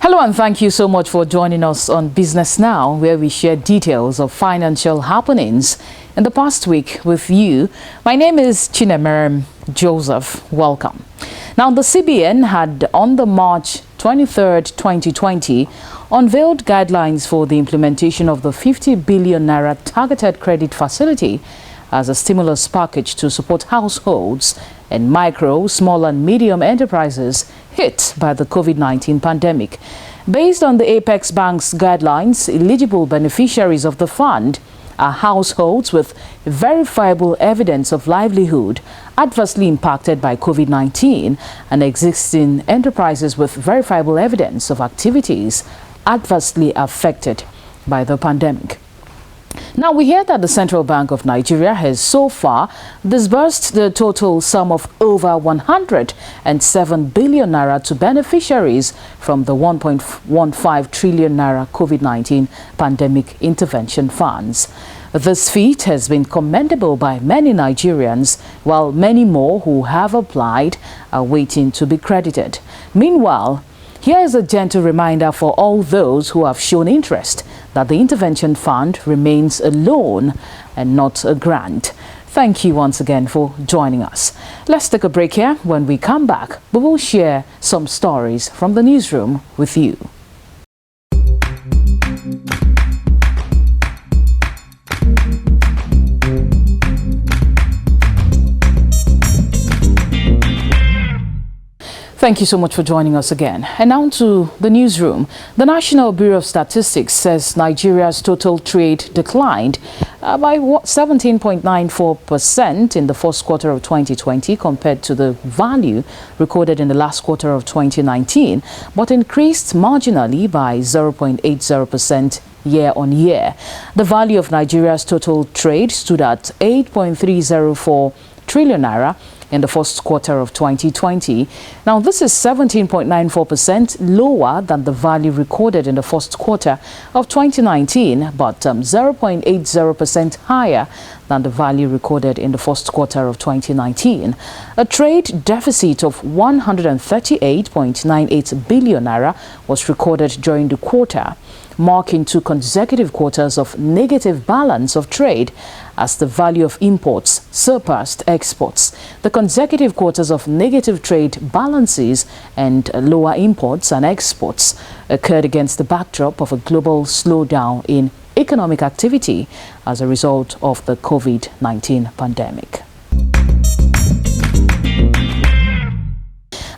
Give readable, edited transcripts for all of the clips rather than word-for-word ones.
Hello and thank you so much for joining us on Business Now, where we share details of financial happenings in the past week with you. My name is Chinaemerem Joseph. Welcome. Now, the CBN had on the March 23rd, 2020, unveiled guidelines for the implementation of the 50 billion naira targeted credit facility as a stimulus package to support households and micro, small and medium enterprises hit by the COVID-19 pandemic. Based on the Apex Bank's guidelines, eligible beneficiaries of the fund are households with verifiable evidence of livelihood adversely impacted by COVID-19 and existing enterprises with verifiable evidence of activities adversely affected by the pandemic. Now, we hear that the Central Bank of Nigeria has so far disbursed the total sum of over 107 billion naira to beneficiaries from the 1.15 trillion naira COVID-19 pandemic intervention funds. This feat has been commendable by many Nigerians, while many more who have applied are waiting to be credited. Meanwhile, here is a gentle reminder for all those who have shown interest that the intervention fund remains a loan and not a grant. Thank you once again for joining us. Let's take a break here. When we come back, we will share some stories from the newsroom with you. Thank you so much for joining us again. And now to the newsroom. The National Bureau of Statistics says Nigeria's total trade declined by 17.94% in the first quarter of 2020 compared to the value recorded in the last quarter of 2019, but increased marginally by 0.80% year-on-year. The value of Nigeria's total trade stood at 8.304 trillion naira in the first quarter of 2020. Now, this is 17.94% lower than the value recorded in the first quarter of 2019, but 0.80% higher than the value recorded in the first quarter of 2019. A trade deficit of 138.98 billion naira was recorded during the quarter, marking 2 consecutive quarters of negative balance of trade as the value of imports surpassed exports. The consecutive quarters of negative trade balances and lower imports and exports occurred against the backdrop of a global slowdown in economic activity as a result of the COVID-19 pandemic.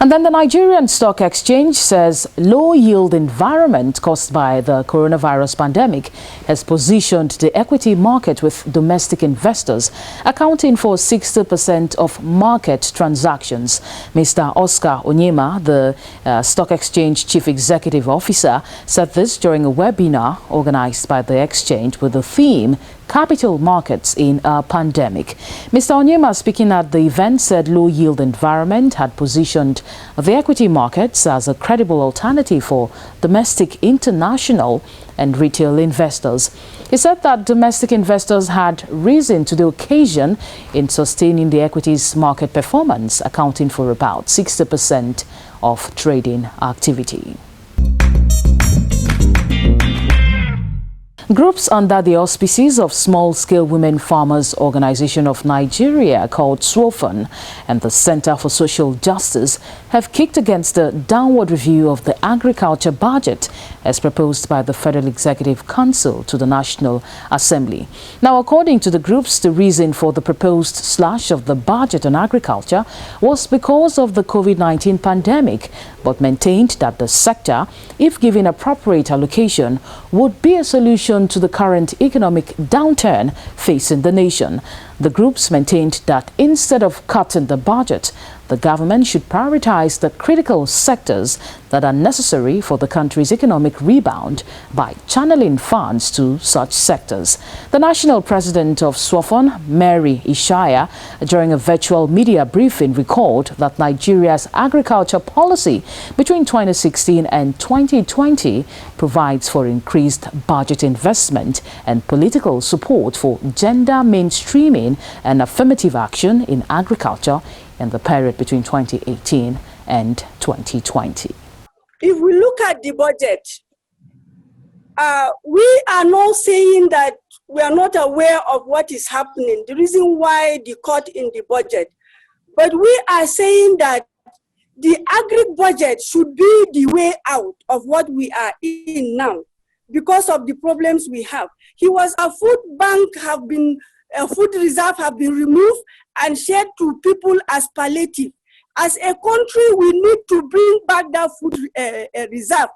And then the Nigerian Stock Exchange says low-yield environment caused by the coronavirus pandemic has positioned the equity market with domestic investors, accounting for 60% of market transactions. Mr. Oscar Onyema, the Stock Exchange Chief Executive Officer, said this during a webinar organized by the exchange with the theme Capital Markets in a Pandemic. Mr. Onyema, speaking at the event, said low-yield environment had positioned the equity markets as a credible alternative for domestic, international and retail investors. He said that domestic investors had risen to the occasion in sustaining the equities market performance, accounting for about 60% of trading activity. Groups under the auspices of Small-Scale Women Farmers Organization of Nigeria, called SWOFON, and the Center for Social Justice have kicked against the downward review of the agriculture budget as proposed by the Federal Executive Council to the National Assembly. Now, according to the groups, the reason for the proposed slash of the budget on agriculture was because of the COVID-19 pandemic, but maintained that the sector, if given appropriate allocation, would be a solution to the current economic downturn facing the nation. The groups maintained that instead of cutting the budget, the government should prioritize the critical sectors that are necessary for the country's economic rebound by channeling funds to such sectors. The national president of SWOFON, Mary Ishaya, during a virtual media briefing, recalled that Nigeria's agriculture policy between 2016 and 2020 provides for increased budget investment and political support for gender mainstreaming and affirmative action in agriculture in the period between 2018 and 2020. if we look at the budget, we are not saying that we are not aware of what is happening, the reason why the cut in the budget. But we are saying that the agri budget should be the way out of what we are in now because of the problems we have. A food bank have been, a food reserve have been removed and shared to people as palliative. As a country, we need to bring back that food reserve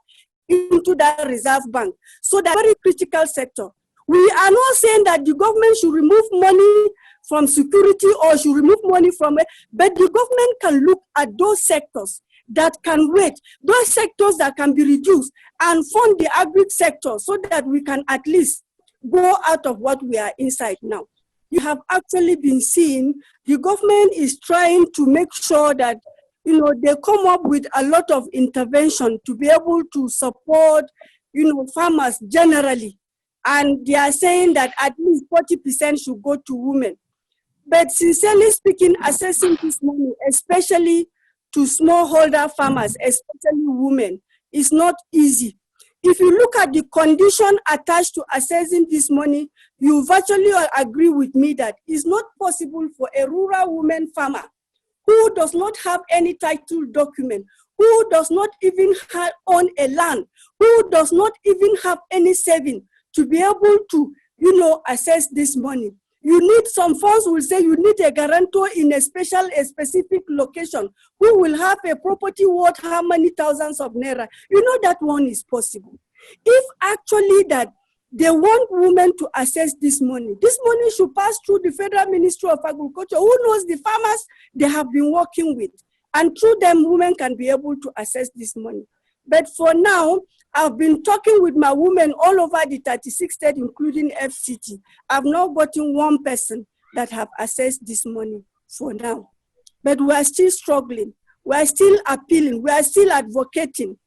into that reserve bank. So that very critical sector. We are not saying that the government should remove money from security or should remove money from it, but the government can look at those sectors that can wait, those sectors that can be reduced and fund the agri sector so that we can at least go out of what we are inside now. You have actually been seeing the government is trying to make sure that they come up with a lot of intervention to be able to support farmers generally. And they are saying that at least 40% should go to women. But sincerely speaking, accessing this money, especially to smallholder farmers, especially women, is not easy. If you look at the condition attached to accessing this money, you virtually agree with me that it's not possible for a rural woman farmer who does not have any title document, who does not even own a land, who does not even have any saving to be able to, access this money. You need, some funds will say you need a guarantor in a specific location who will have a property worth how many thousands of naira. That one is possible. If actually that they want women to access this money should pass through the Federal Ministry of Agriculture, who knows the farmers they have been working with. And through them, women can be able to access this money. But for now, I've been talking with my women all over the 36 states, including FCT. I've not gotten one person that have accessed this money for now. But we are still struggling. We are still appealing. We are still advocating.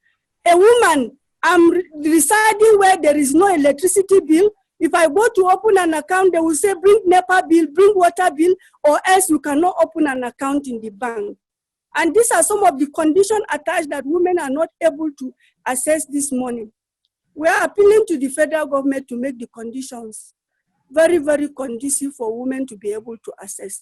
A woman, I'm residing where there is no electricity bill. If I go to open an account, they will say, bring NEPA bill, bring water bill, or else you cannot open an account in the bank. And these are some of the conditions attached that women are not able to access this money. We are appealing to the federal government to make the conditions very, very conducive for women to be able to access.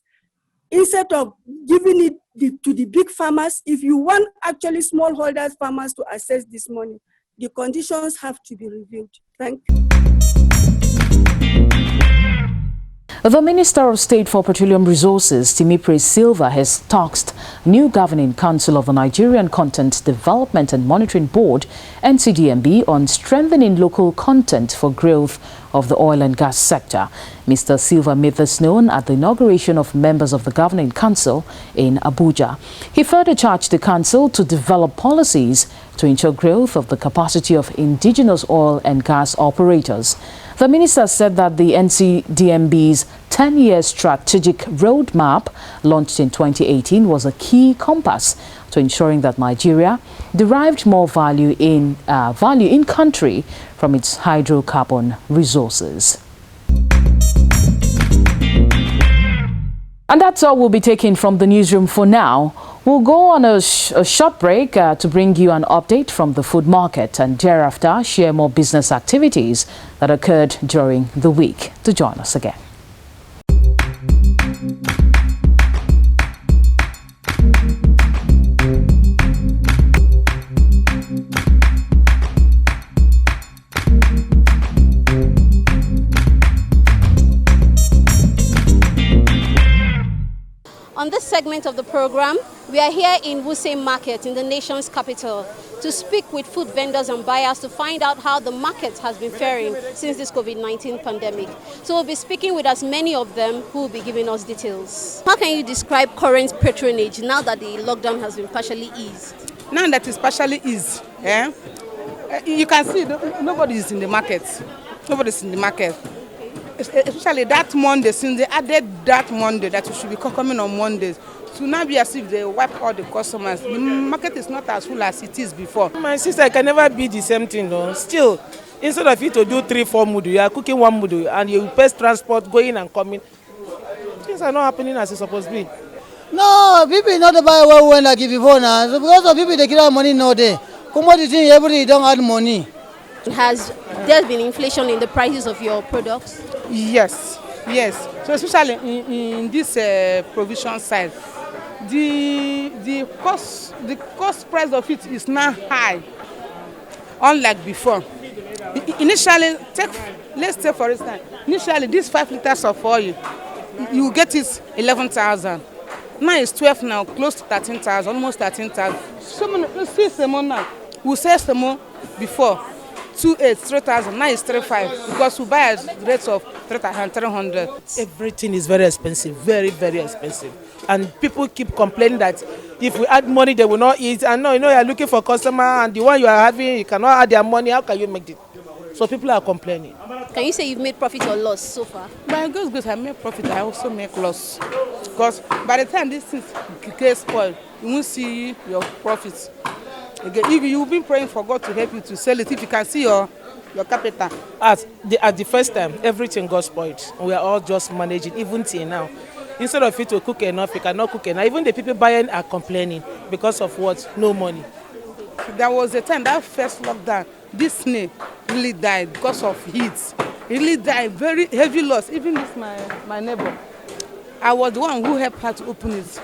Instead of giving it to the big farmers, if you want actually smallholders farmers to access this money, the conditions have to be reviewed. Thank you. The Minister of State for Petroleum Resources, Chinaemerem Silva, has tasked new Governing Council of the Nigerian Content Development and Monitoring Board, NCDMB, on strengthening local content for growth of the oil and gas sector. Mr. Silva made this known at the inauguration of members of the Governing Council in Abuja. He further charged the council to develop policies to ensure growth of the capacity of indigenous oil and gas operators. The minister said that the NCDMB's 10-year strategic roadmap launched in 2018 was a key compass to ensuring that Nigeria derived more value in country from its hydrocarbon resources. And that's all we'll be taking from the newsroom for now. We'll go on a short break to bring you an update from the food market and thereafter share more business activities that occurred during the week. To join us again. On this segment of the program, we are here in Wuse Market in the nation's capital to speak with food vendors and buyers to find out how the market has been faring since this COVID-19 pandemic. So we'll be speaking with as many of them who will be giving us details. How can you describe current patronage now that the lockdown has been partially eased? Now that it's partially eased, you can see nobody is in the market. Nobody's in the market. Especially that Monday, since they added that Monday, that we should be coming on Mondays, to now be as if they wipe all the customers. The market is not as full as it is before. My sister, it can never be the same thing though. Still, instead of you to do 3-4 mudu, you are cooking 1 mudu and you pay transport going and coming. Things are not happening as it's supposed to be. No, people not buy well when I give before now. So because of people they get money nowadays. Commodity every don't add money. Has there been inflation in the prices of your products? Yes, yes. So especially in this provision side, the cost price of it is now high, unlike before. Initially, let's take for instance, initially this 5 liters of oil, you get it 11,000. Now it's 12 now, close to 13,000, almost 13,000. So many, see Semo now. We sell Semo before 3,000. Now it's 3,500 because we buy at rates of 3,300. Everything is very expensive, very, very expensive. And people keep complaining that if we add money, they will not eat. And no, you know, you're looking for customer, and the one you are having, you cannot add their money. How can you make it? So people are complaining. Can you say you've made profit or loss so far? By God's grace, I make profit. I also make loss. Because by the time this thing gets spoiled, you won't see your profits. Again, if you've been praying for God to help you to sell it, if you can see your capital. At the first time, everything got spoiled. We are all just managing, even till now. Instead of you to cook enough, you cannot cook enough. Even the people buying are complaining because of what? No money. There was a time, that first lockdown, this snake really died because of heat. It really died, very heavy loss. Even this my neighbor, I was the one who helped her to open it.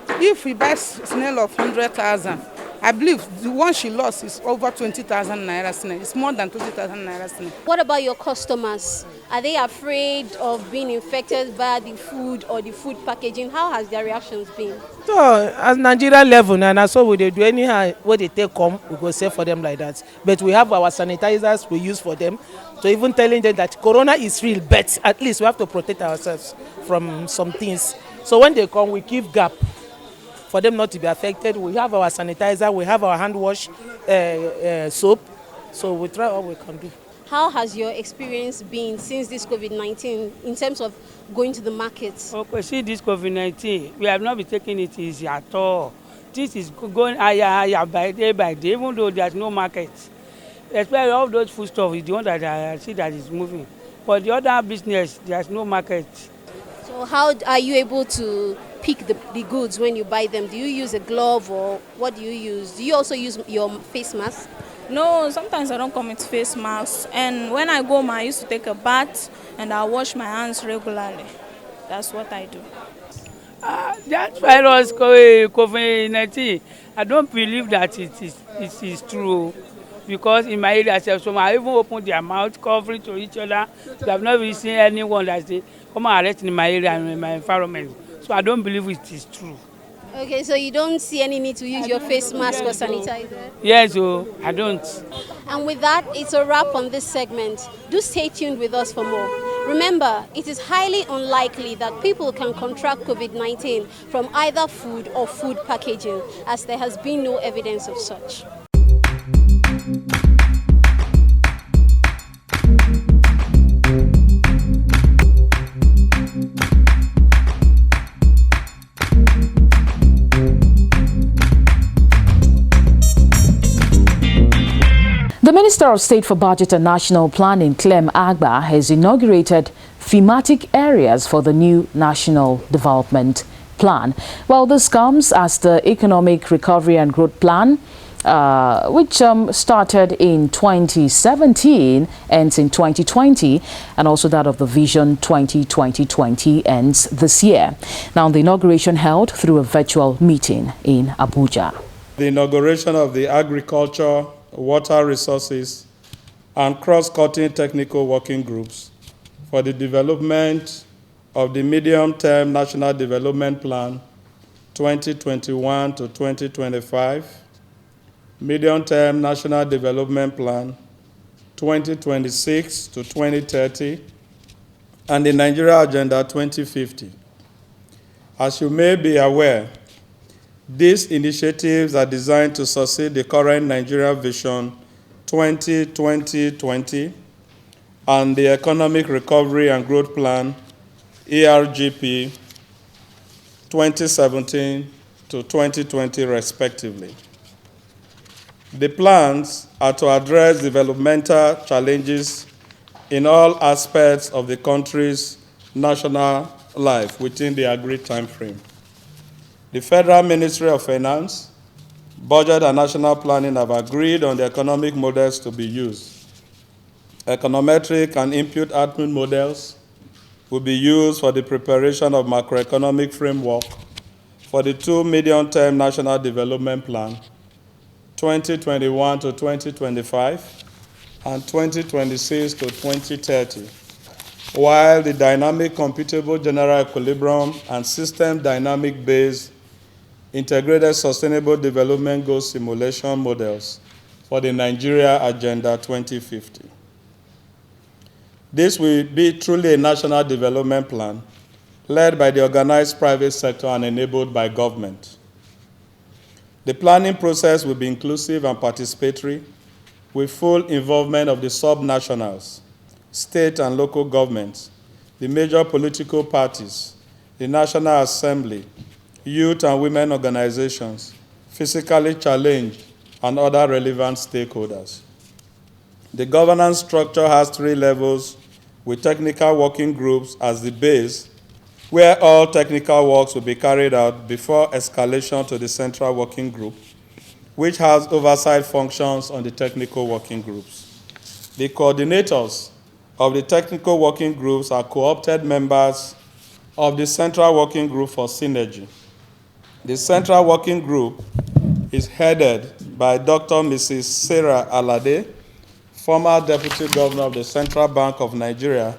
If we buy snail of 100,000, I believe the one she lost is over 20,000 naira snail. It's more than 20,000 naira snail. What about your customers? Are they afraid of being infected by the food or the food packaging? How has their reactions been? So, as Nigeria level, and so we do anyhow, what they take come, we go sell for them like that. But we have our sanitizers we use for them. So even telling them that Corona is real, but at least we have to protect ourselves from some things. So when they come, we give gap for them not to be affected. We have our sanitizer, we have our hand wash, soap. So we try all we can do. How has your experience been since this COVID-19 in terms of going to the markets? Okay, see this COVID-19, we have not been taking it easy at all. This is going higher by day, even though there's no market. Especially all those food stuff is the one that I see that is moving. But the other business, there's no market. So how are you able to pick the goods when you buy them? Do you use a glove or what do you use? Do you also use your face mask? No, sometimes I don't come with face masks. And when I go home, I used to take a bath and I wash my hands regularly. That's what I do. That virus COVID-19, I don't believe that it is true. Because in my area, some I even open their mouth, covering to each other. I have not really seen anyone that say, come and arrest in my area and in my environment. So I don't believe it is true. Okay, so you don't see any need to use your face mask or sanitizer? Yes, I don't. And with that, it's a wrap on this segment. Do stay tuned with us for more. Remember, it is highly unlikely that people can contract COVID-19 from either food or food packaging, as there has been no evidence of such. The Minister of State for Budget and National Planning, Clem Agba, has inaugurated thematic areas for the new National Development Plan. Well, this comes as the Economic Recovery and Growth Plan, which started in 2017, ends in 2020, and also that of the Vision 2020 ends this year. Now, the inauguration held through a virtual meeting in Abuja. The inauguration of the Agriculture, Water Resources, and cross-cutting technical working groups for the development of the medium-term National Development Plan 2021 to 2025, medium-term National Development Plan 2026 to 2030, and the Nigeria Agenda 2050. As you may be aware, these initiatives are designed to succeed the current Nigeria Vision 2020 and the Economic Recovery and Growth Plan, ERGP, 2017 to 2020, respectively. The plans are to address developmental challenges in all aspects of the country's national life within the agreed time frame. The Federal Ministry of Finance, Budget and national planning have agreed on the economic models to be used. Econometric and input-output models will be used for the preparation of macroeconomic framework for the 2 medium-term National Development Plan, 2021 to 2025 and 2026 to 2030, while the dynamic computable general equilibrium and system dynamic-based integrated sustainable development goals simulation models for the Nigeria Agenda 2050. This will be truly a national development plan led by the organized private sector and enabled by government. The planning process will be inclusive and participatory with full involvement of the subnationals, state and local governments, the major political parties, the National Assembly, youth and women organizations, physically challenged, and other relevant stakeholders. The governance structure has 3 levels with technical working groups as the base, where all technical works will be carried out before escalation to the central working group, which has oversight functions on the technical working groups. The coordinators of the technical working groups are co-opted members of the central working group for synergy. The central working group is headed by Dr. Mrs. Sarah Alade, former Deputy Governor of the Central Bank of Nigeria